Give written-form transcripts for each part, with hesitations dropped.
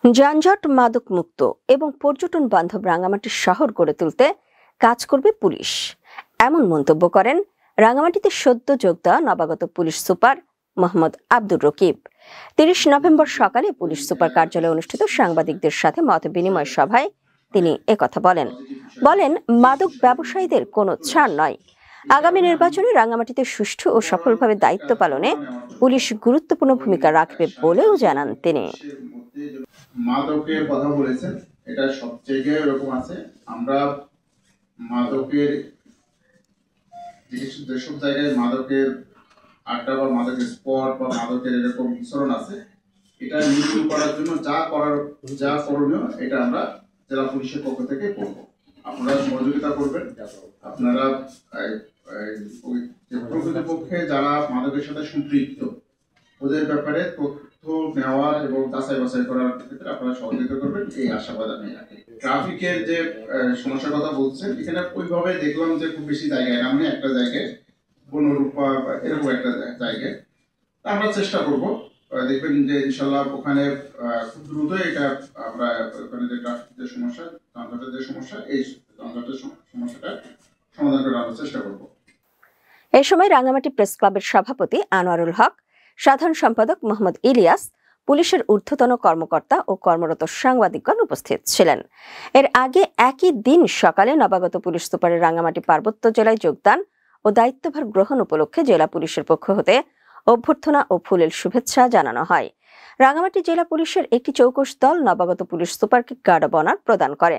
যানজট মাদক মুক্ত এবং পর্যটন বান্ধব রাঙামাটি শহর গড়ে তুলতে কাজ করবে পুলিশ, এমন মন্তব্য করেন রাঙামাটিতে সদ্য যোগ দেওয়া নবাগত police super Mohammad Abdur Rakib. ৩০ November সকালে পুলিশ সুপার কার্যালয়ে অনুষ্ঠিত সাংবাদিকদের সাথে মত বিনিময় সভায় তিনি একথা বলেন মাদক ব্যবসায়ীদের কোনো ছাড় নয়। আগামী নির্বাচনে রাঙামাটিতে সুষ্ঠু ও সফলভাবে দায়িত্ব পালনে পুলিশ গুরুত্বপূর্ণ ভূমিকা রাখবে বলেও জানান তিনি। মাদকের কথা বলেছেন, এটা সব জায়গায় এরকম আছে। আমরা মাদকের যেসব জায়গায় মাদকের আড্ডা বা মাদকের স্পট বা মাদকের এরকম মিশ্রণ আছে, এটা নিয়ন্ত্রণ করার জন্য যা করণীয় এটা আমরা জেলা পুলিশের পক্ষ থেকে করব। আপনারা সহযোগিতা করবেন। আপনারা প্রকৃতপক্ষে যারা মাদকের সাথে সম্পৃক্ত ওদের ব্যাপারে তথ্য নেওয়ার এবং যাচাই বাছাই করার ক্ষেত্রে আপনারা সহযোগিতা করবেন, এই আশাবাদ আমি রাখি। ট্রাফিকের যে সমস্যার কথা বলছেন, এখানে ওইভাবে দেখলাম যে খুব বেশি জায়গায় না, মানে একটা জায়গায় বনরূপা এরকম একটা জায়গায় আমরা চেষ্টা করব। দেখবেন যে ইনশাল্লাহ ওখানে খুব দ্রুত এটা আমরা ওখানে যে ট্রাফিক যে সমস্যা, যানজটের যে সমস্যা, এই যানজটের সমস্যাটা সমাধান করার চেষ্টা করব। এই সময় রাঙামাটি প্রেস ক্লাবের সভাপতি আনোয়ারুল হক, সাধারণ সম্পাদক মোহাম্মদ ইলিয়াস, পুলিশের ঊর্ধ্বতন কর্মকর্তা ও কর্মরত সাংবাদিকগণ উপস্থিত ছিলেন। এর আগে একই দিন সকালে নবাগত পুলিশ সুপারের রাঙামাটি পার্বত্য জেলায় যোগদান ও দায়িত্বভার গ্রহণ উপলক্ষে জেলা পুলিশের পক্ষ হতে অভ্যর্থনা ও ফুলেল শুভেচ্ছা জানানো হয়। রাঙামাটি জেলা পুলিশের একটি চৌকস দল নবাগত পুলিশ সুপারকে গার্ড অব অনার প্রদান করে।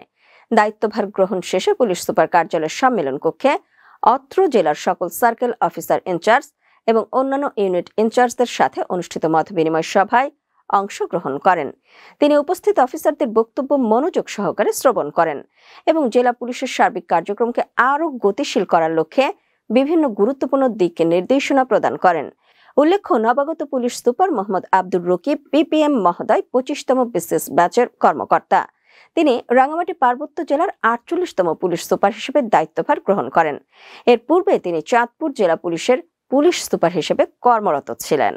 দায়িত্বভার গ্রহণ শেষে পুলিশ সুপার কার্যালয়ের সম্মেলন কক্ষে অত্র জেলার সকল সার্কেল অফিসার ইনচার্জ এবং অন্যান্য ইউনিট ইনচার্জদের সাথে অনুষ্ঠিত মত বিনিময় সভায় অংশগ্রহণ করেন। তিনি উপস্থিত অফিসারদের বক্তব্য মনোযোগ সহকারে শ্রবণ করেন এবং জেলা পুলিশের সার্বিক কার্যক্রমকে আরও গতিশীল করার লক্ষ্যে বিভিন্ন গুরুত্বপূর্ণ দিকে নির্দেশনা প্রদান করেন। উল্লেখ্য, নবাগত police super Mohammad Abdur Rakib PPM মহোদয় 25তম বিসিএস ব্যাচের কর্মকর্তা। তিনি রাঙামাটি পার্বত্য জেলার 48তম পুলিশ সুপার হিসেবে দায়িত্বভার গ্রহণ করেন। এর পূর্বে তিনি চাঁদপুর জেলা পুলিশের পুলিশ সুপার হিসেবে কর্মরত ছিলেন।